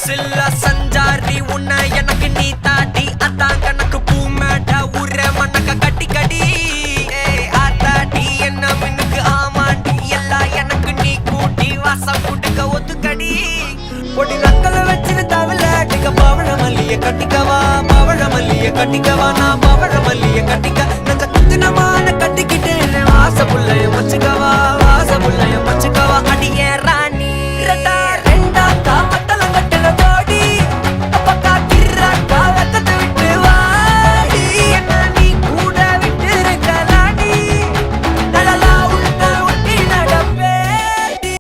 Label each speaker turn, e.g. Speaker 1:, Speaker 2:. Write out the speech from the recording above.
Speaker 1: சில்ல சஞ்சாரி உன்ன எனக்கு நீ தாட்டி அதான் கணக்கு பூ மேட்ட ஊர மண்ணக்க கட்டி கடி ஆத்தாட்டி என்ன மின்னுக்கு ஆமாட்டி எல்லாம் எனக்கு நீ கூட்டி வாசம் கூட்டுக்க ஒத்துக்கடி பொடி நக்கல வச்சிரு தவில அடிக்க பவழ மல்லிய கட்டிக்கவா பவழ மல்லிய கட்டிக்கவா நான் பவழ மல்லிய கட்டிக்க நெஞ்ச குத்துனமான கட்டிக்கிட்டேன் ஆசை புள்ளைய வச்சுக்கவா